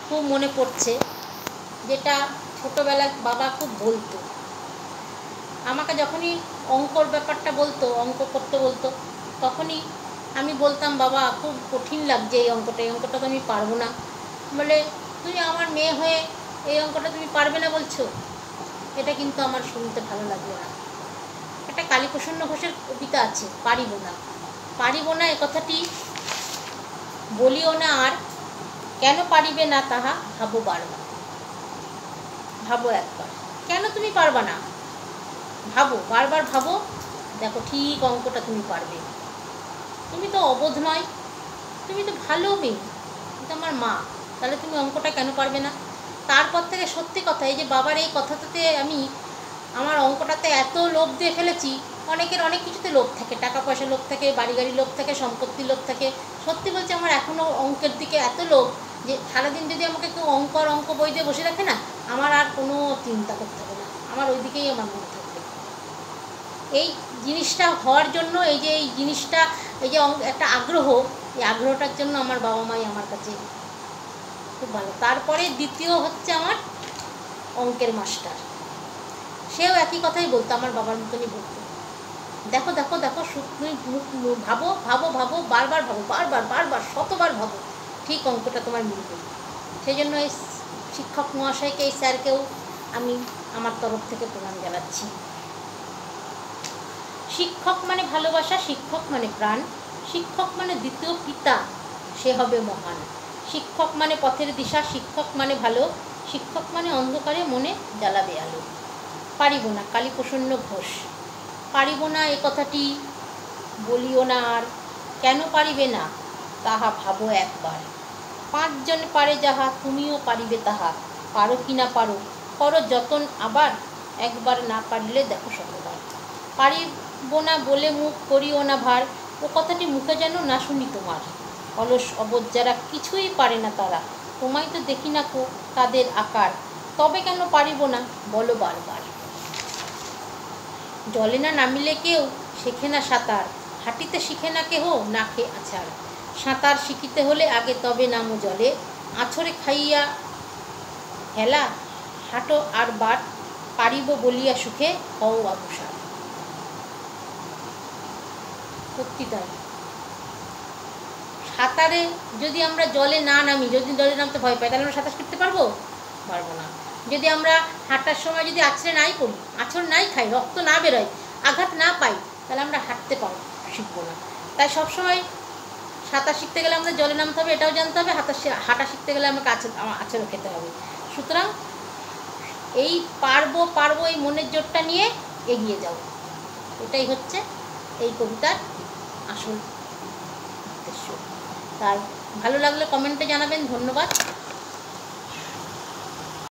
খুব মনে পড়ছে, যেটা ছোটোবেলায় বাবা খুব বলতো আমাকে। যখনই অঙ্কর ব্যাপারটা বলতো, অঙ্ক করতে বলতো, তখনই আমি বলতাম বাবা খুব কঠিন লাগছে এই অঙ্কটা তো আমি পারবো না। বলে তুই আমার মেয়ে হয়ে এই অঙ্কটা তুমি পারবে না বলছো? এটা কিন্তু আমার শুনতে ভালো লাগলো না। একটা কালীপ্রসন্ন ঘোষের কবিতা আছে, পারিব না। পারিব না এ কথাটি বলিও না আর, কেন পারিবে না তাহা ভাবো বারবার। ভাবো একবার, কেন তুমি পারবা না ভাবো, বারবার ভাবো, দেখো ঠিক অঙ্কটা তুমি পারবে। তুমি তো অবোধ নয়, তুমি তো ভালো মেয়ে, কিন্তু আমার মা, তাহলে তুমি অঙ্কটা কেন পারবে না? তারপর থেকে সত্যি কথা, এই যে বাবার এই কথাটাতে আমি আমার অঙ্কটাতে এত লোভ দিয়ে ফেলেছি। অনেকের অনেক কিছুতে লোভ থাকে, টাকা পয়সা লোভ থাকে, বাড়ি গাড়ি লোভ থাকে, সম্পত্তির লোভ থাকে। সত্যি বলছি, আমার এখনও অঙ্কের দিকে এত লোভ যে সারাদিন যদি আমাকে কেউ অঙ্ক বই দিয়ে বসে রাখে না, আমার আর কোনো চিন্তা করতে হবে না, আমার ওই দিকেই আমার মনে থাকবে। এই জিনিসটা হওয়ার জন্য, এই যে একটা আগ্রহ, এই আগ্রহটার জন্য আমার বাবা মাই আমার কাছে খুব ভালো। তারপরে দ্বিতীয় হচ্ছে আমার অঙ্কের মাস্টার, সেও একই কথাই বলতো, আমার বাবার মতনই বলতো, দেখো দেখো দেখো তুমি ভাবো ভাবো ভাবো, বারবার ভাবো, বারবার বারবার শতবার ভাবো, ঠিক অঙ্কটা তোমার মিলবে। সেই জন্য এই শিক্ষক মহাশয়কে, এই স্যারকেও আমি আমার তরফ থেকে প্রণাম জানাচ্ছি। শিক্ষক মানে ভালোবাসা, শিক্ষক মানে প্রাণ, শিক্ষক মানে দ্বিতীয় পিতা, সে হবে মহান। শিক্ষক মানে পথের দিশা, শিক্ষক মানে ভালো, শিক্ষক মানে অন্ধকারে মনে জ্বালাবে আলো। পারিব না, কালীপ্রসন্ন ঘোষ। পারিব না এ কথাটি বলিও না আর, কেন পারিবে না তাহা ভাবো একবার। পাঁচজন পারে যাহা, তুমিও পারিবে তাহা। পারো কি না পারো, করো যতন আবার, একবার না পারিলে দেখো শতবার। পারিব না বলে মুখ করিও না ভার, ও কথাটি মুখে যেন না শুনি তোমার। অলস অবোধ যারা, কিছুই পারে না তারা, তোমায় তো দেখি না কো তাদের আকার। তবে কেন পারিব না বলো বারবার। জলে না নামিলে কেউ শেখে না সাঁতার, হাঁটিতে শিখে না কেহ নাকে আছাড়। সাঁতার শিখিতে হলে আগে তবে নামো জলে, আছড়ে খাইয়া হেলা হাঁটো আর বাট, পারিব বলিয়া সুখে হও অবসাদ। সত্যি তাই, সাঁতারে যদি আমরা জলে না নামি, যদি জলে নামতে ভয় পাই, তাহলে আমরা সাঁতার শিখতে পারবো না। যদি আমরা হাঁটার সময় যদি আছড়ে নাই পড়ি, আছড় নাই খাই, রক্ত না বেরোয়, আঘাত না পাই, তাহলে আমরা হাঁটতে শিখবো না। তাই সবসময় সাঁতার শিখতে গেলে আমাদের জলে নামতে হবে, এটাও জানতে হবে। হাঁটা শিখতে গেলে আমাকে আছড়ও খেতে হবে। সুতরাং এই পারবো এই মনের জোরটা নিয়ে এগিয়ে যাও, এটাই হচ্ছে এই কবিতার আসল উদ্দেশ্য। তাই ভালো লাগলে কমেন্টে জানাবেন। ধন্যবাদ।